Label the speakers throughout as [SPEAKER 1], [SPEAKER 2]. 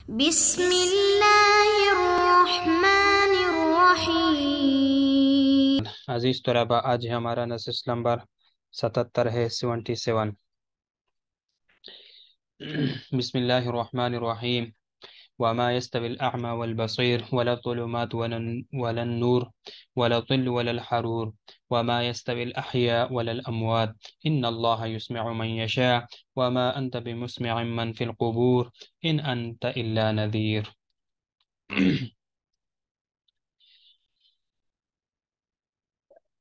[SPEAKER 1] بسم اللہ الرحمن الرحیم۔
[SPEAKER 2] عزیز طلباء، آج ہمارا نصیص نمبر 77 ہے، 77۔ بسم اللہ الرحمن الرحیم۔ وما يستوي الأعمى والبصير ولا الظلمات ولا النور ولا الظل ولا الحرور وما يستوي الأحياء ولا الأموات إن الله يسمع من يشاء وما أنت بمسمع من في القبور إن أنت إلا نذير۔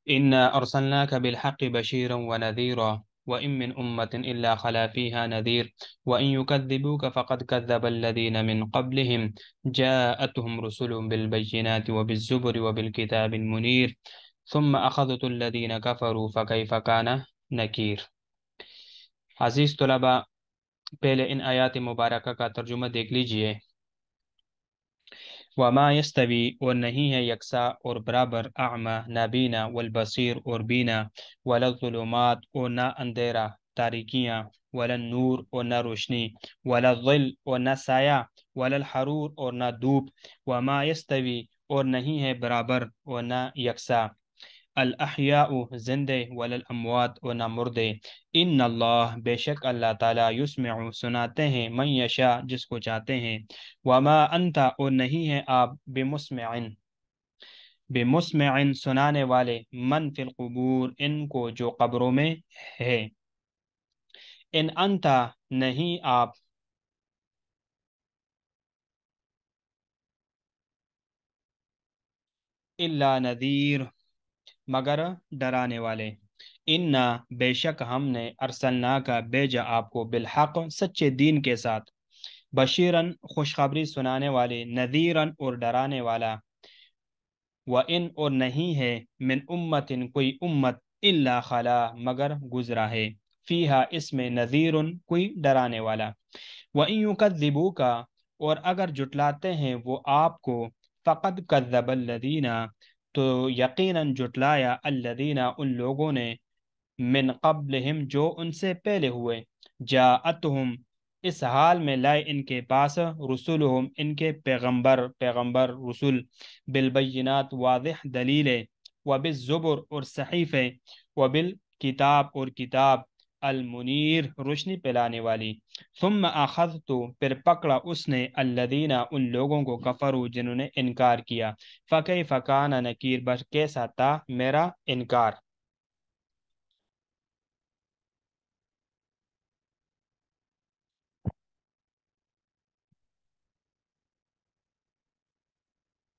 [SPEAKER 2] إنا أرسلناك بالحق بشيرا ونذيرا وإن من أمة إلا خلا فيها نذير وإن يكذبوك فقد كذب الذين من قبلهم جاءتهم رسل بالبينات وبالزبر وبالكتاب المنير ثم أخذت الذين كفروا فكيف كان نكير۔ عزیز طلباء، پہلے ان آیات مبارکہ کا ترجمہ دیکھ لیجئے۔ وما یستوی، اور نہیں ہے یکساں اور برابر، اعمی نابینا، والبصیر اور بینا، ولا الظلمات اور نہ اندھیرا تاریکیاں، ولا النور اور نہ روشنی، ولا الظل اور نہ سایہ، ولا الحرور اور نہ دھوپ، وما یستوی اور نہیں ہے برابر اور نہ یکساں، الاحیاء زندے، ولا الاموات اور نہ مردے، ان اللہ بے شک اللہ تعالیٰ یسمع سناتے ہیں، من یشاء جس کو چاہتے ہیں، وما انت اور نہیں ہے آپ، بمسمع سنانے والے، من فی القبور ان کو جو قبروں میں ہے، ان انت نہیں آپ، الا نذیر مگر ڈرانے والے، انا بے شک ہم نے ارسلنا کا بھیجا آپ کو بالحق سچے دین کے ساتھ، بشیرن خوشخبری سنانے والے، نذیرن اور ڈرانے والا، وَإِنْ اور نہیں ہے، من امت کوئی امت، الا خلا مگر گزرا ہے، فیہا اس میں نذیرن کوئی ڈرانے والا، وَإِنْ يُكَذِّبُوكَ اور اگر جٹلاتے ہیں وہ آپ کو، فقد کذب الذین تو یقیناً جٹلایا، الذین ان لوگوں نے، من قبلہم جو ان سے پہلے ہوئے، جاءتہم اس حال میں لائے ان کے پاس، رسولہم ان کے پیغمبر رسول، بالبینات واضح دلیلیں، وبالزبر اور صحیفے، وبالکتاب اور کتاب، المنیر روشنی پلانے والی، ثم اخذت پھر پکڑا اس نے، الذین ان لوگوں کو، کفروا جنہوں نے انکار کیا، فکیف کان نکیر بس کیسا تھا میرا انکار۔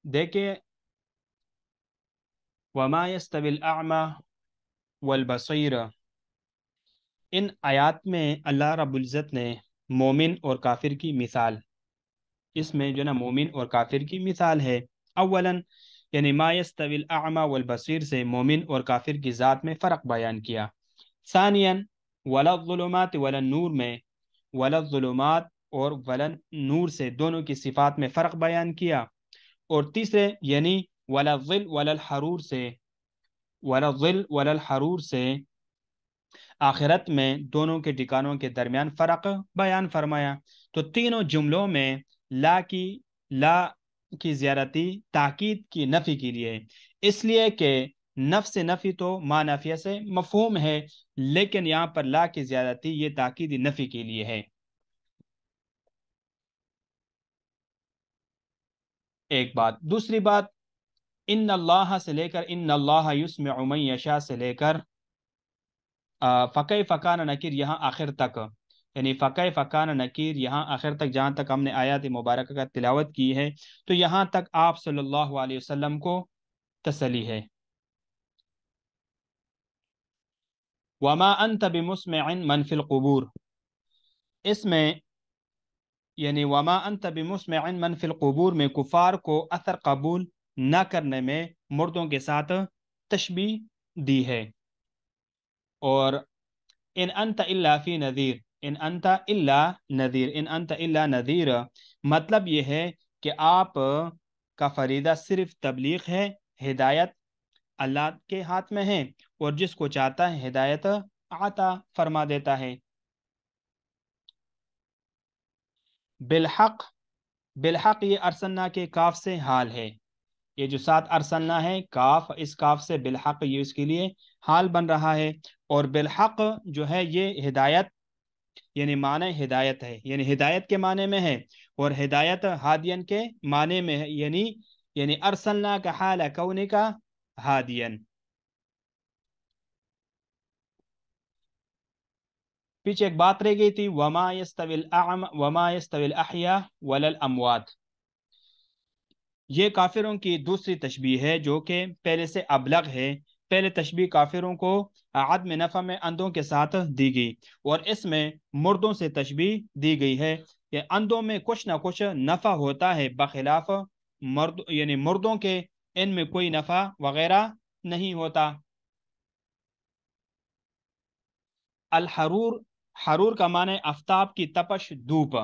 [SPEAKER 2] دیکھیں، وما يستوي الأعمى والبصیر، ان آیات میں اللہ رب العزت نے مومن اور کافر کی مثال، اس میں جو نا مومن اور کافر کی مثال ہے، اولاً یعنی ما يستوي الأعمى والبصیر سے مومن اور کافر کی ذات میں فرق بیان کیا، ثانیاً ولا الظلمات ولا النور میں، ولا الظلمات اور ولا نور سے دونوں کی صفات میں فرق بیان کیا، اور تیسرے یعنی ولا الظل ولا الحرور سے، ولا الظل ولا الحرور سے آخرت میں دونوں کے ٹھکانوں کے درمیان فرق بیان فرمایا۔ تو تینوں جملوں میں لا کی زیارتی تاکید کی نفی کے لیے، اس لیے کہ نفس نفی تو ما نافیہ سے مفہوم ہے، لیکن یہاں پر لا کی زیادتی یہ تاکید نفی کے لیے ہے۔ ایک بات، دوسری بات، ان اللہ سے لے کر ان اللہ یسمع من یشاء سے لے کر فقہ فکان نکیر یہاں آخر تک، یعنی فقہ فکان نکیر یہاں آخر تک جہاں تک ہم نے آیات مبارکہ کا تلاوت کی ہے، تو یہاں تک آپ صلی اللہ علیہ وسلم کو تسلی ہے۔ وما انت بمسمع من فی القبور، اس میں یعنی وما انت بمسمع من فی القبور میں کفار کو اثر قبول نہ کرنے میں مردوں کے ساتھ تشبیہ دی ہے، اور ان انت الا فی نذیر، ان انت الا نذیر، ان انت الا نذیر مطلب یہ ہے کہ آپ کا فریضہ صرف تبلیغ ہے، ہدایت اللہ کے ہاتھ میں ہے، اور جس کو چاہتا ہے ہدایت عطا فرما دیتا ہے۔ بالحق بالحق یہ ارسلنا کے کاف سے حال ہے، یہ جو ساتھ ارسلنا ہے کاف، اس کاف سے بالحق یہ اس کے لیے حال بن رہا ہے، اور بالحق جو ہے یہ ہدایت یعنی معنی ہدایت ہے، یعنی ہدایت کے معنی میں ہے، اور ہدایت ہادین کے معنی میں ہے، یعنی ارسلنا کا حال کون کا ہادین۔ پیچھے ایک بات رہ گئی تھی، وما يستوي الاحیاء ولا الاموات، یہ کافروں کی دوسری تشبیہ ہے جو کہ پہلے سے ابلغ ہے۔ پہلے تشبیہ کافروں کو عدم نفع میں اندھوں کے ساتھ دی گئی، اور اس میں مردوں سے تشبیہ دی گئی ہے کہ اندھوں میں کچھ نہ کچھ نفع ہوتا ہے، بخلاف یعنی مردوں کے ان میں کوئی نفع وغیرہ نہیں ہوتا۔ الحرور، حرور کا معنی آفتاب کی تپش، دھوپ۔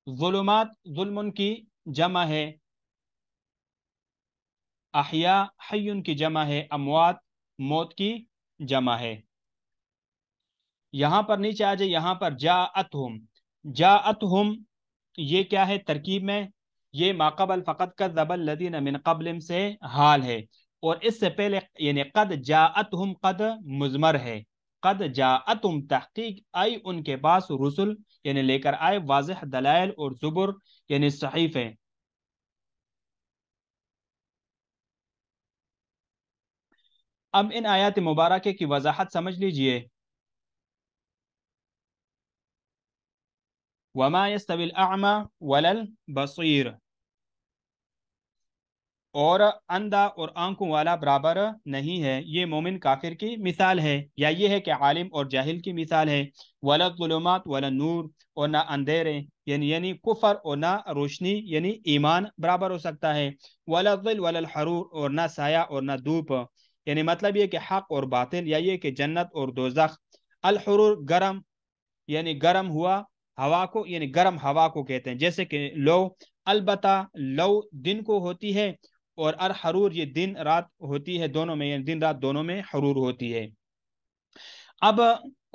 [SPEAKER 2] ظلمات، ظلم کی جمع ہے، احیاء حیون کی جمع ہے، اموات موت کی جمع ہے۔ یہاں پر نیچے آ جائے، یہاں پر جاءتہم، جاءتہم یہ کیا ہے ترکیب میں؟ یہ ما قبل فقط کذب الذین من قبلہم سے حال ہے، اور اس سے پہلے یعنی قد جاءتہم، قد مضمر ہے، قد جاءتہم تحقیق آئی ان کے پاس، رسل یعنی لے کر آئے واضح دلائل، اور زبر یعنی صحیفے۔ اب ان آیات مبارکہ کی وضاحت سمجھ لیجئے۔ وما يستوي الاعمى ولا البصير، اور اندھا اور آنکھوں والا برابر نہیں ہے، یہ مومن کافر کی مثال ہے، یا یہ ہے کہ عالم اور جاہل کی مثال ہے۔ ولا الظلمات ولا النور، اور نہ اندھیرے یعنی کفر، اور نہ روشنی یعنی ایمان برابر ہو سکتا ہے۔ ولا الظل ولا الحرور، اور نہ سایہ اور نہ دھوپ، یعنی مطلب یہ کہ حق اور باطل، یا یہ کہ جنت اور دوزخ۔ الحرور گرم، یعنی گرم ہوا ہوا کو، یعنی گرم ہوا کو کہتے ہیں، جیسے کہ لو، البتہ لو دن کو ہوتی ہے، اور الحرور یہ دن رات ہوتی ہے، دونوں میں، یعنی دن رات دونوں میں حرور ہوتی ہے۔ اب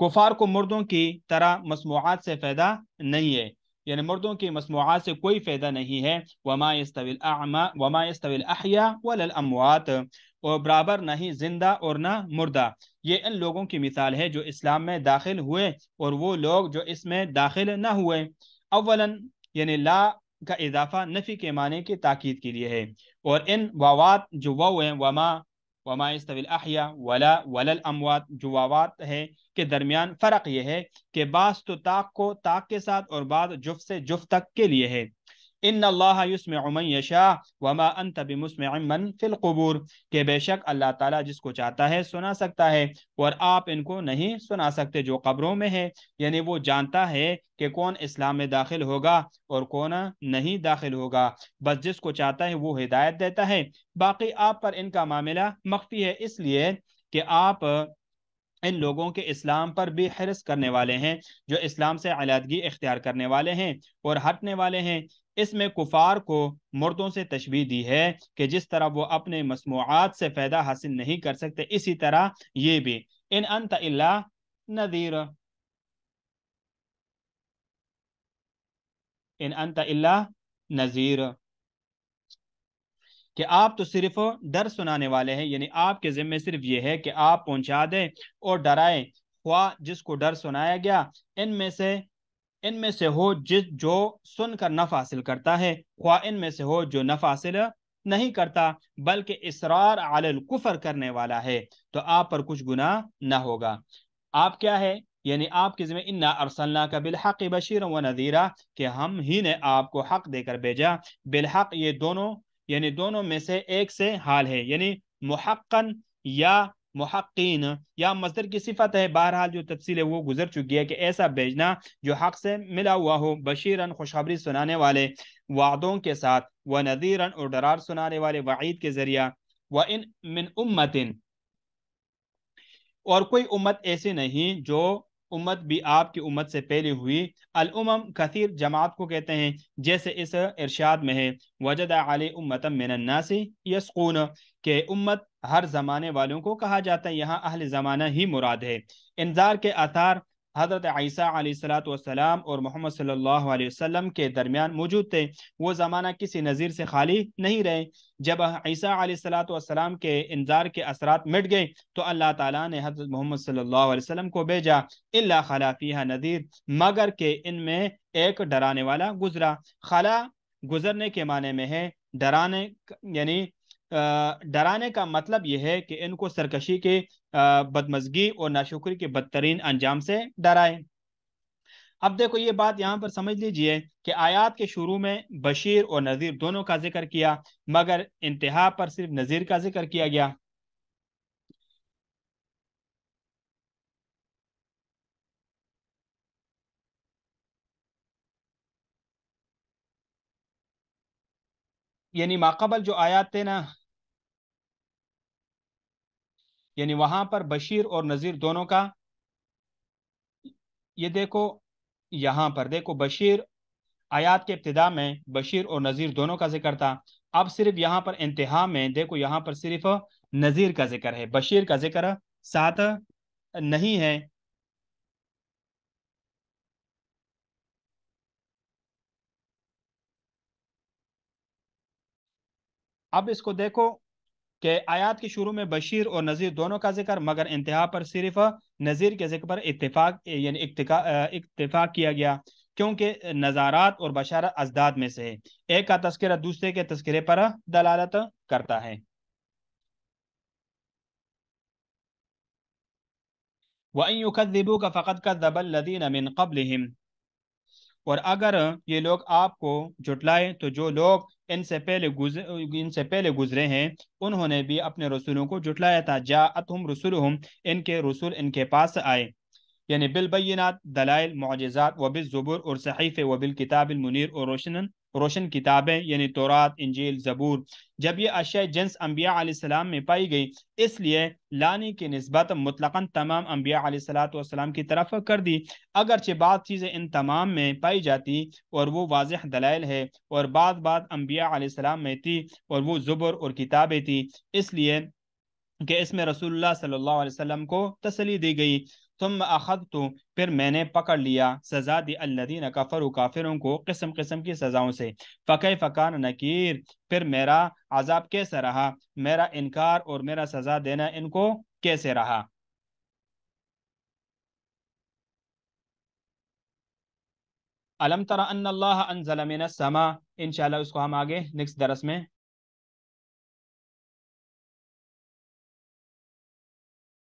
[SPEAKER 2] کفار کو مردوں کی طرح مسموعات سے فائدہ نہیں ہے، یعنی مردوں کی مسموعات سے کوئی فائدہ نہیں ہے۔ وما يستوي الاعمى وما يستوي الاحياء ولا الاموات، اور برابر نہیں زندہ اور نہ مردہ۔ یہ ان لوگوں کی مثال ہے جو اسلام میں داخل ہوئے، اور وہ لوگ جو اس میں داخل نہ ہوئے۔ اولا یعنی لا کا اضافہ نفی کے معنی کی تاکید کے لیے ہے، اور ان واوات جو واو ہیں، وما يستوي الاحياء ولا الاموات، جو واوات ہے کے درمیان فرق یہ ہے کہ بعض تو تاک کے ساتھ، اور بعض جفت سے جفت تک کے لیے ہے۔ ان اللہ یسمع من یشاء وما انت بمسمع من فی القبور، کہ بے شک اللہ تعالیٰ جس کو چاہتا ہے سنا سکتا ہے، اور آپ ان کو نہیں سنا سکتے جو قبروں میں ہے، یعنی وہ جانتا ہے کہ کون اسلام میں داخل ہوگا اور کون نہیں داخل ہوگا، بس جس کو چاہتا ہے وہ ہدایت دیتا ہے، باقی آپ پر ان کا معاملہ مخفی ہے، اس لیے کہ آپ ان لوگوں کے اسلام پر بھی حرص کرنے والے ہیں، جو اسلام سے علیحدگی اختیار کرنے والے ہیں اور ہٹنے والے ہیں۔ اس میں کفار کو مردوں سے تشبیہ دی ہے کہ جس طرح وہ اپنے مسموعات سے فائدہ حاصل نہیں کر سکتے، اسی طرح یہ بھی۔ ان انت الا نذیر، ان انت الا نذیر، کہ آپ تو صرف ڈر سنانے والے ہیں، یعنی آپ کے ذمہ صرف یہ ہے کہ آپ پہنچا دیں اور ڈرائیں، خواہ جس کو ڈر سنایا گیا ان میں سے ہو جو سن کر نفع حاصل کرتا ہے، خواہ ان میں سے ہو جو نفع حاصل نہیں کرتا، بلکہ اصرار علی الکفر کرنے والا ہے، تو آپ پر کچھ گناہ نہ ہوگا۔ آپ کیا ہے؟ یعنی آپ کے ذمہ انا ارسلناک بالحق بشیرا ونذیرا، کہ ہم ہی نے آپ کو حق دے کر بھیجا، بالحق یہ دونوں یعنی دونوں میں سے ایک سے حال ہے، یعنی محقن یا محقین، یا مصدر کی صفت ہے، بہرحال جو تفصیل ہے وہ گزر چکی ہے کہ ایسا بھیجنا جو حق سے ملا ہوا ہو، بشیرن خوشخبری سنانے والے وعدوں کے ساتھ، ونذیرن اور ڈرار سنانے والے وعید کے ذریعہ۔ وَإِن مِّنْ أُمَّةٍ، اور کوئی امت ایسی نہیں جو امت بھی آپ کی امت سے پہلے ہوئی، الامم کثیر جماعت کو کہتے ہیں، جیسے اس ارشاد میں ہے وجد علی امتا من الناس یسقون، کہ امت ہر زمانے والوں کو کہا جاتا ہے، یہاں اہل زمانہ ہی مراد ہے۔ انذار کے آثار حضرت عیسیٰ علیہ الصلوۃ والسلام اور محمد صلی اللہ علیہ وسلم کے درمیان موجود تھے۔ وہ زمانہ کسی نذیر سے خالی نہیں رہے۔ جب عیسیٰ علیہ الصلوۃ والسلام کے انذار کے اثرات مٹ گئے تو اللہ تعالیٰ نے حضرت محمد صلی اللہ علیہ وسلم کو بھیجا، الا خلا فیہا نذیر، مگر کہ ان میں ایک ڈرانے والا گزرا۔ خلا گزرنے کے معنی میں ہے ڈرانے، یعنی ڈرانے کا مطلب یہ ہے کہ ان کو سرکشی کے، بدمزگی اور ناشکری کے بدترین انجام سے ڈرائے۔ اب دیکھو یہ بات یہاں پر سمجھ لیجئے کہ آیات کے شروع میں بشیر اور نذیر دونوں کا ذکر کیا، مگر انتہا پر صرف نذیر کا ذکر کیا گیا۔ یعنی ماقبل جو آیات تھے نا، یعنی وہاں پر بشیر اور نذیر دونوں کا، یہ دیکھو یہاں پر دیکھو بشیر، آیات کے ابتدا میں بشیر اور نذیر دونوں کا ذکر تھا، اب صرف یہاں پر انتہا میں دیکھو یہاں پر صرف نذیر کا ذکر ہے، بشیر کا ذکر ساتھ نہیں ہے۔ اب اس کو دیکھو کہ آیات کے شروع میں بشیر اور نذیر دونوں کا ذکر، مگر انتہا پر صرف نذیر کے ذکر پر اتفاق، یعنی اتفاق کیا گیا، کیونکہ نظارات اور بشارت ازداد میں سے ہے، ایک کا تذکرہ دوسرے کے تذکرے پر دلالت کرتا ہے۔ وَإِن يُكَذِّبُوكَ فَقَدْ كَذَّبَ الَّذِينَ مِن قَبْلِهِمْ، اور اگر یہ لوگ آپ کو جھٹلائے تو جو لوگ ان سے پہلے گزرے ہیں انہوں نے بھی اپنے رسولوں کو جھٹلایا تھا۔ جاءتہم رسولہم، ان کے رسول ان کے پاس آئے، یعنی بالبینات دلائل معجزات، وبالزبور اور صحیفے، وبالکتاب المنیر اور روشن کتابیں، یعنی تورات، انجیل، زبور۔ جب یہ اشیاء جنس انبیاء علیہ السلام میں پائی گئی، اس لیے لانی کی نسبت مطلقاً تمام انبیاء علیہ السلام کی طرف کر دی، اگرچہ بعض چیزیں ان تمام میں پائی جاتی اور وہ واضح دلائل ہے، اور بعض انبیاء علیہ السلام میں تھی اور وہ زبر اور کتابیں تھی، اس لیے کہ اس میں رسول اللہ صلی اللہ علیہ وسلم کو تسلی دی گئی۔ ثم اخذت، پھر میں نے پکڑ لیا، سزا دی الذین کفروا، کافروں کو قسم قسم کی سزاؤں سے، فکیف کان نکیر، پھر میرا عذاب کیسا رہا، میرا انکار اور میرا سزا دینا ان کو کیسے رہا۔ الم تر ان اللہ انزل من السماء، انشاءاللہ اس کو ہم آگے نیکسٹ درس میں